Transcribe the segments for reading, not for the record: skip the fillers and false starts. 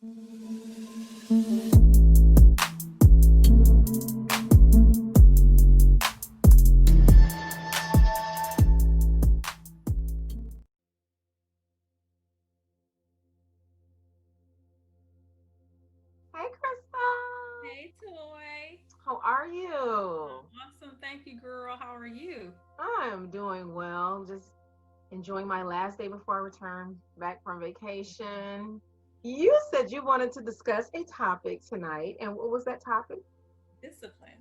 Hey, Crystal. Hey, Toy. How are you? Awesome. Thank you, girl. How are you? I'm doing well. Just enjoying my last day before I return back from vacation. You said you wanted to discuss a topic tonight, and what was that topic? Discipline.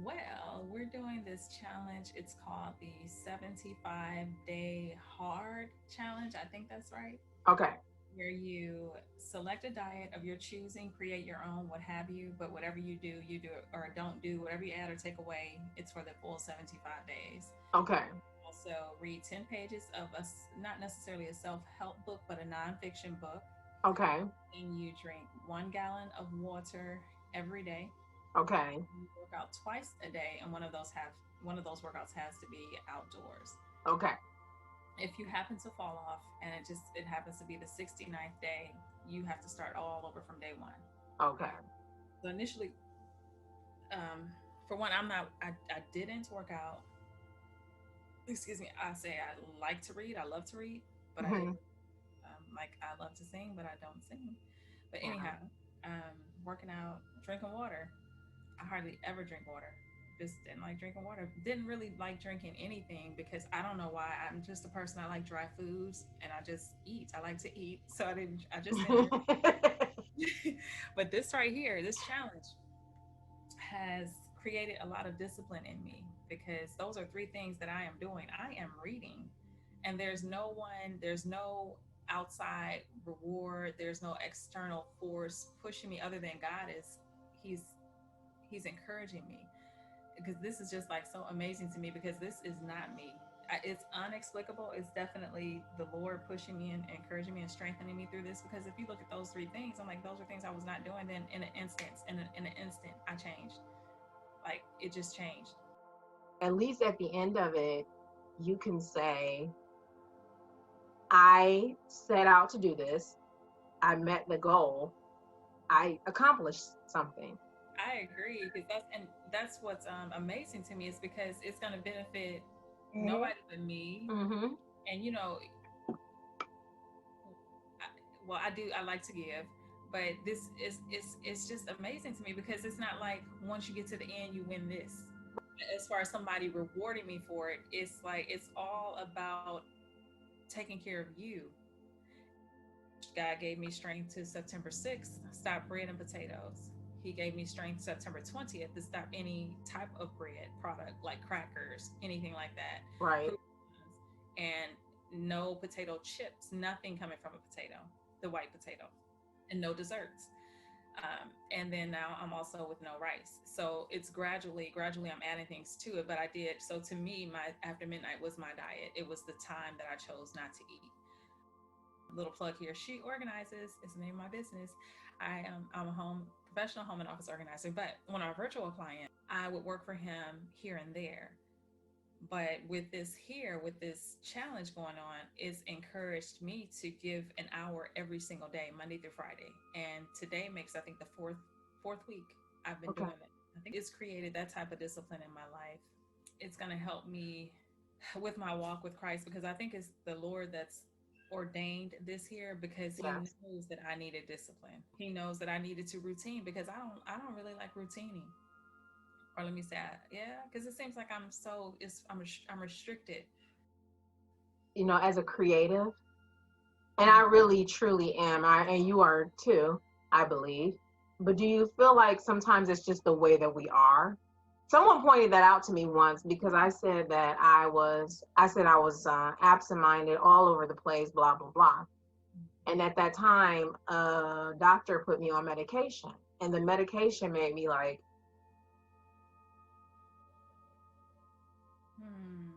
Well, we're doing this challenge. It's called the 75-day hard challenge. I think that's right. Okay. Where you select a diet of your choosing, create your own, what have you, but whatever you do it or don't do, whatever you add or take away, it's for the full 75 days. Okay. Also, read 10 pages of not necessarily a self help book, but a nonfiction book. Okay. And you drink 1 gallon of water every day. Okay. You work out twice a day, and one of those workouts has to be outdoors. Okay. If you happen to fall off and it happens to be the 69th day, you have to start all over from day one. Okay. So initially, for one, I didn't work out. Excuse me. I say I like to read. I love to read, but I Hmm. didn't. Like I love to sing, but I don't sing. But anyhow, Okay. working out, drinking water. I hardly ever drink water. Just didn't like drinking water. Didn't really like drinking anything because I don't know why. I'm just a person. I like dry foods and I just eat. I like to eat, so I didn't. I just didn't drink. But this right here, this challenge has created a lot of discipline in me because those are three things that I am doing. I am reading, and there's no outside reward, there's no external force pushing me other than God is. He's he's encouraging me because this is just like so amazing to me because this is not me. It's unexplicable. It's definitely the Lord pushing me and encouraging me and strengthening me through this. Because if you look at those three things, I'm like, those are things I was not doing. Then in an instant, I changed. Like it just changed. At least at the end of it, you can say, I set out to do this. I met the goal. I accomplished something. I agree because that's what's amazing to me is because it's going to benefit nobody but me. Mm-hmm. And I, well, I like to give, but this is it's just amazing to me because it's not like once you get to the end you win this. As far as somebody rewarding me for it, it's like it's all about taking care of you. God gave me strength to September 6th stop bread and potatoes. He gave me strength September 20th to stop any type of bread product like crackers, anything like that. Right. Croutons, and no potato chips, nothing coming from a potato, the white potato, and no desserts. And then now I'm also with no rice. So it's gradually I'm adding things to it. But I did. So to me, my after midnight was my diet. It was the time that I chose not to eat. Little plug here. She organizes. It's the name of my business. I'm a professional home and office organizer. But when our virtual client, I would work for him here and there. But with this challenge going on, it's encouraged me to give an hour every single day, Monday through Friday. And today makes, I think, the fourth week I've been Okay. doing it. I think it's created that type of discipline in my life. It's going to help me with my walk with Christ because I think it's the Lord that's ordained this here because he Yes. knows that I needed discipline. He knows that I needed to routine because I don't really like routining. Or let me say, yeah, because it seems like I'm restricted. As a creative, and I really truly am, and you are too, I believe. But do you feel like sometimes it's just the way that we are? Someone pointed that out to me once because I said I was absent-minded all over the place, blah blah blah. And at that time, a doctor put me on medication, and the medication made me like, Hmm.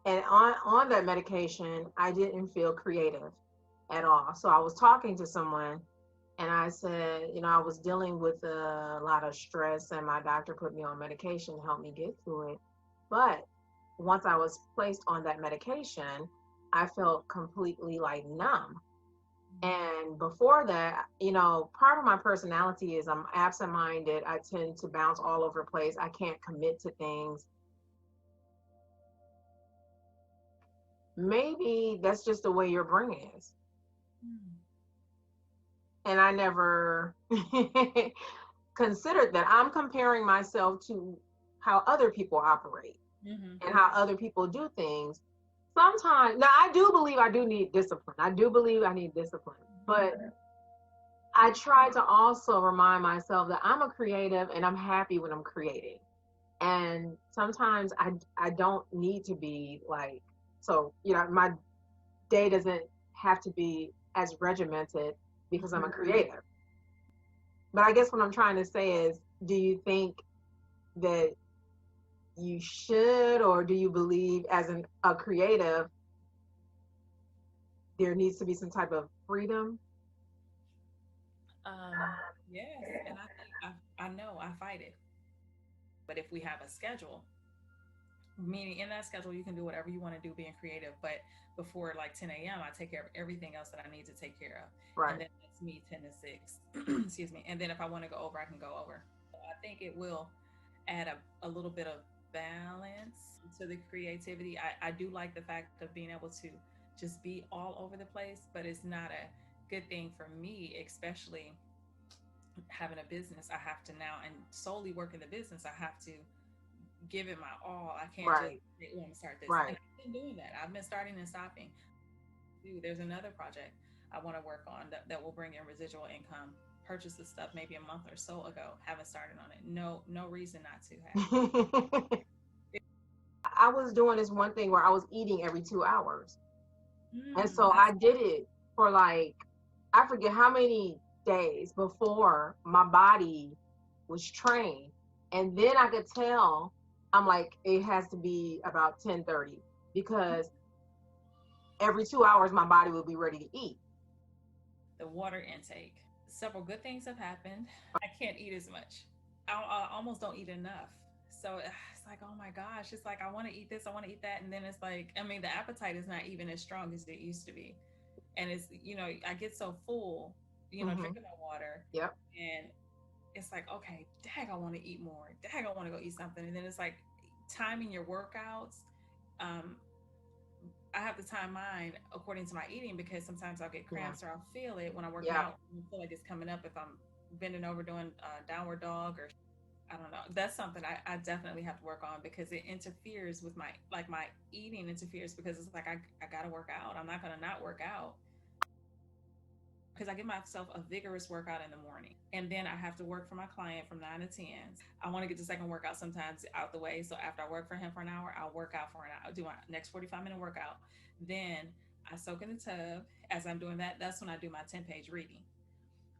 and on that medication, I didn't feel creative at all. So I was talking to someone, and I said, I was dealing with a lot of stress, and my doctor put me on medication to help me get through it. But once I was placed on that medication, I felt completely like numb. And before that, part of my personality is I'm absent-minded. I tend to bounce all over the place. I can't commit to things. Maybe that's just the way your brain is. Mm. And I never considered that. I'm comparing myself to how other people operate Mm-hmm. and how other people do things. Sometimes, now I do believe I do need discipline. I do believe I need discipline. But I try to also remind myself that I'm a creative and I'm happy when I'm creating. And sometimes I don't need to be like, so, my day doesn't have to be as regimented because I'm a creative. But I guess what I'm trying to say is, do you think that you should, or do you believe as a creative, there needs to be some type of freedom? Yes, and I think I know I fight it. But if we have a schedule, meaning in that schedule, you can do whatever you want to do being creative. But before like 10 a.m., I take care of everything else that I need to take care of. And Right. then that's me 10 to 6. Excuse me. And then if I want to go over, I can go over. I think it will add a little bit of balance to the creativity. I do like the fact of being able to just be all over the place, but it's not a good thing for me, especially having a business. I have to now, and solely working the business, I have to give it my all. I can't just Right. say, oh, I'm gonna start this. And Right. I've been doing that. I've been starting and stopping. Dude, there's another project I want to work on that will bring in residual income. Purchased the stuff maybe a month or so ago. Haven't started on it. No reason not to have. I was doing this one thing where I was eating every 2 hours. And so That's I did it for like, I forget how many days before my body was trained. And then I could tell, I'm like, it has to be about 10:30 because every 2 hours my body will be ready to eat. the water intake. Several good things have happened. I can't eat as much. I almost don't eat enough. So it's like, oh my gosh, it's like I want to eat this, I want to eat that, and then it's like, I mean, the appetite is not even as strong as it used to be, and it's I get so full, Hmm. drinking my water, Yep. and it's like, okay, dag, I want to eat more, dag, I want to go eat something, and then it's like timing your workouts. Um, I have to time mine according to my eating because sometimes I'll get Yeah. cramps or I'll feel it when I'm working Yep. out. I feel like it's coming up if I'm bending over doing downward dog or I don't know. That's something I definitely have to work on because it interferes with my eating interferes because it's like I gotta work out. I'm not gonna not work out because I give myself a vigorous workout in the morning. And then I have to work for my client from 9 to 10. I want to get the second workout sometimes out the way. So after I work for him for an hour, I'll work out for an hour, do my next 45-minute workout. Then I soak in the tub. As I'm doing that, that's when I do my 10-page reading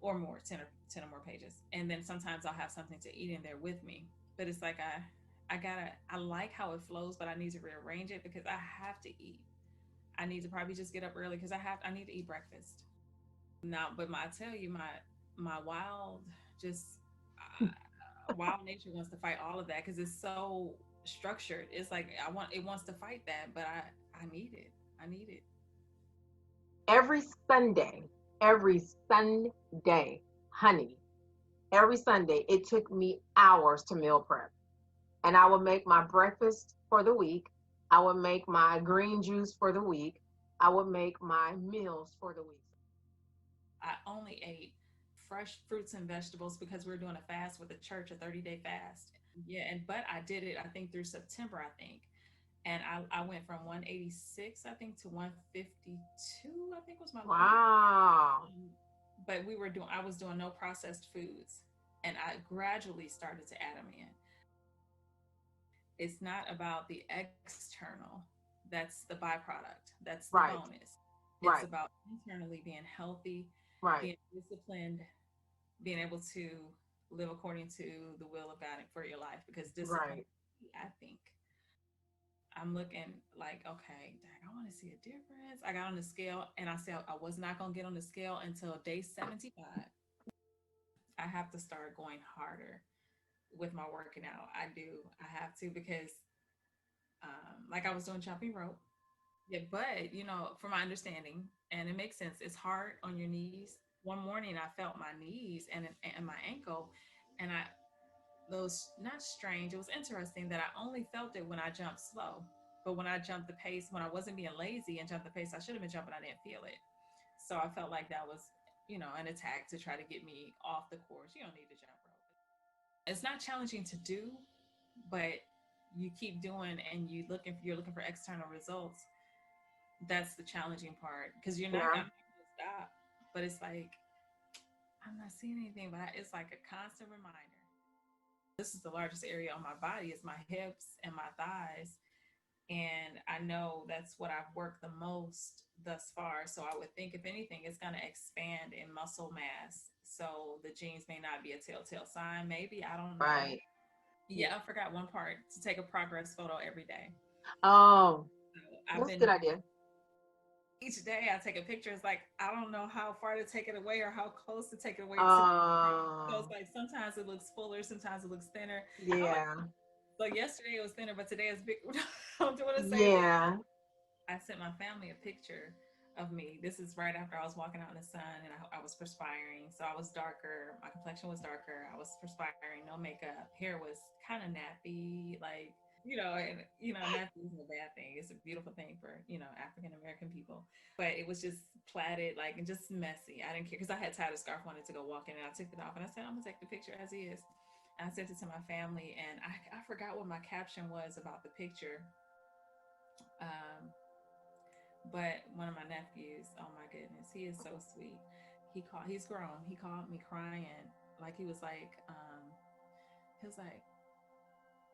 or more, 10 or more pages. And then sometimes I'll have something to eat in there with me. But it's like I like how it flows, but I need to rearrange it because I have to eat. I need to probably just get up early because I need to eat breakfast. Now, but I tell you, my wild, just wild nature wants to fight all of that because it's so structured. It's like it wants to fight that, but I need it. I need it. Every Sunday, every Sunday, honey, every Sunday, it took me hours to meal prep. And I would make my breakfast for the week. I would make my green juice for the week. I would make my meals for the week. I only ate fresh fruits and vegetables because we are doing a fast with the church, a 30-day fast. Yeah, and but I did it. I think through September. I think and I went from 186, I think, to 152, I think was my lowest. Wow. But I was doing no processed foods, and I gradually started to add them in. It's not about the external, that's the byproduct, that's the Right. bonus. It's Right. about internally being healthy, Right. being disciplined, being able to live according to the will of God for your life because discipline, Right. I think, I'm looking like, okay, dang, I want to see a difference. I got on the scale and I said I was not going to get on the scale until day 75. I have to start going harder with my working out. I do. I have to because, like I was doing jumping rope. Yeah, but from my understanding, and it makes sense, it's hard on your knees. One morning I felt my knees and my ankle, and I those not strange. It was interesting that I only felt it when I jumped slow. But when I jumped the pace, when I wasn't being lazy and jumped the pace I should have been jumping, I didn't feel it. So I felt like that was, an attack to try to get me off the course. You don't need to jump rope. It's not challenging to do, but you keep doing and you're looking for external results. That's the challenging part because I'm Yeah. not gonna stop. But it's like I'm not seeing anything, but it's like a constant reminder. This is the largest area on my body is my hips and my thighs, and I know that's what I've worked the most thus far. So I would think if anything, it's going to expand in muscle mass. So the genes may not be a telltale sign. Maybe I don't know. Right. Yeah, I forgot one part to take a progress photo every day. Oh, So I've that's a been good idea. each day I take a picture. It's like I don't know how far to take it away or how close to take it away to. So it's Oh, like sometimes it looks fuller, sometimes it looks thinner. I'm like, yeah. so yesterday it was thinner, but today it's big. I'm doing the same thing. Yeah. I sent my family a picture of me. This is right after I was walking out in the sun and I was perspiring. So I was darker. My complexion was darker. I was perspiring, no makeup. Hair was kind of nappy, like, and, nappy isn't a bad thing. It's a beautiful thing for, African American people. But it was just plaited, like, and just messy. I didn't care because I had tied a scarf, wanted to go walking, and I took it off and I said, I'm going to take the picture as is. And I sent it to my family, and I forgot what my caption was about the picture. Um, but one of my nephews, oh my goodness, he is so sweet. He's grown. He called me crying, like he was like,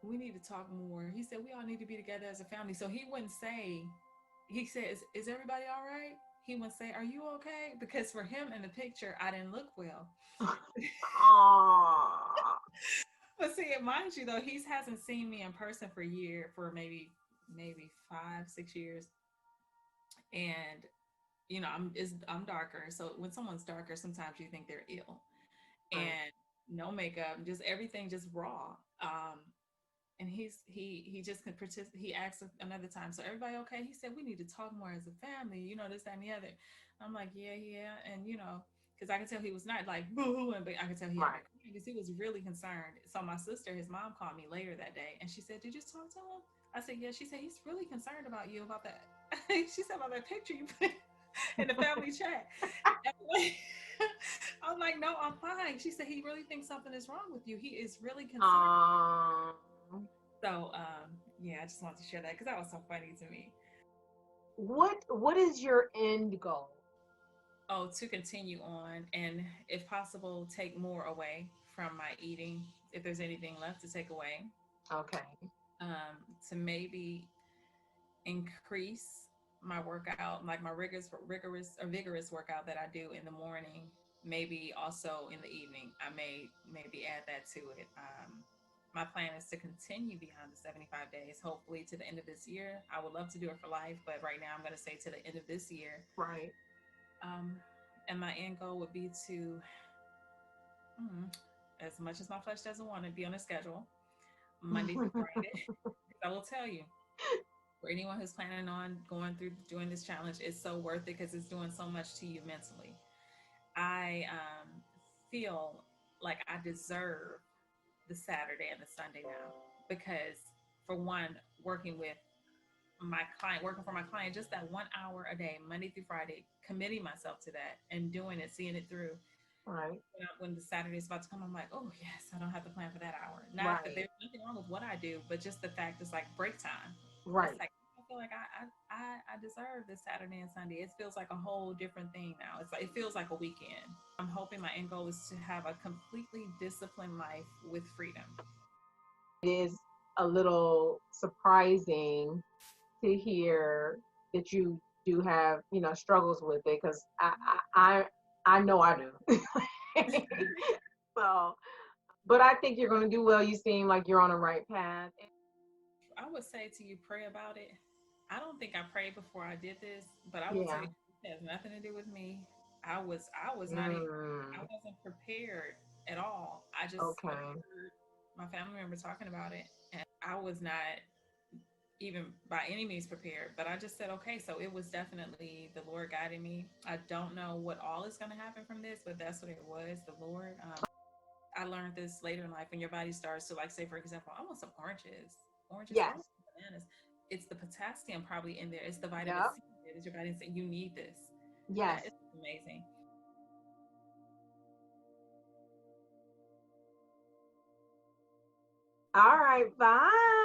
we need to talk more. He said we all need to be together as a family. So he wouldn't say, he says, is everybody all right? He wouldn't say, are you okay? Because for him in the picture, I didn't look well. Oh, But see, mind you though, he hasn't seen me in person for a year, for maybe 5, 6 years, and I'm darker. So when someone's darker, sometimes you think they're ill, right. and no makeup, just everything just raw. And he just could participate. He asked another time, so everybody okay? He said we need to talk more as a family. This, that, and the other. I'm like, yeah, yeah, and because I could tell he was not like boo, and but I could tell he had Right. been crying because he was really concerned. So my sister, his mom, called me later that day, and she said, "Did you talk to him?" I said, "Yeah." She said, "He's really concerned about you about that." She said about that picture you put in the family chat. I'm like, no, I'm fine. She said he really thinks something is wrong with you. He is really concerned. Um, So, yeah, I just wanted to share that because that was so funny to me. what is your end goal? Oh, to continue on and, if possible, take more away from my eating. If there's anything left to take away, Okay. to maybe increase my workout, like my vigorous workout that I do in the morning. Maybe also in the evening, I may maybe add that to it. My plan is to continue beyond the 75 days, hopefully to the end of this year. I would love to do it for life, but right now I'm going to say to the end of this year. Right. Um, and my end goal would be to, as much as my flesh doesn't want to, be on a schedule Monday through Friday. I will tell you, for anyone who's planning on going through doing this challenge, it's so worth it because it's doing so much to you mentally. I feel like I deserve the Saturday and the Sunday now because, for one, working for my client, just that 1 hour a day, Monday through Friday, committing myself to that and doing it, seeing it through. Right. When the Saturday is about to come, I'm like, oh yes, I don't have to plan for that hour. Not that Right. there's nothing wrong with what I do, but just the fact it's like break time. It's Right. like I feel like I deserve this Saturday and Sunday. It feels like a whole different thing now. It feels like a weekend. I'm hoping my end goal is to have a completely disciplined life with freedom. It is a little surprising to hear that you do have, struggles with it because I know I do. So, but I think you're going to do well. You seem like you're on the right path. I would say to you, pray about it. I don't think I prayed before I did this, but I will tell Yeah. you, it has nothing to do with me. I was not even, I Mm, wasn't prepared at all. I okay. heard my family member talking about it, and I was not even by any means prepared. But I just said, okay, so it was definitely the Lord guiding me. I don't know what all is going to happen from this, but that's what it was, the Lord. I learned this later in life when your body starts to, like, say, for example, I want some oranges, I Yes. want some bananas. It's the potassium probably in there. It's the vitamin Yep. C that your body saying you need this. Yes. That is amazing. All right. Bye.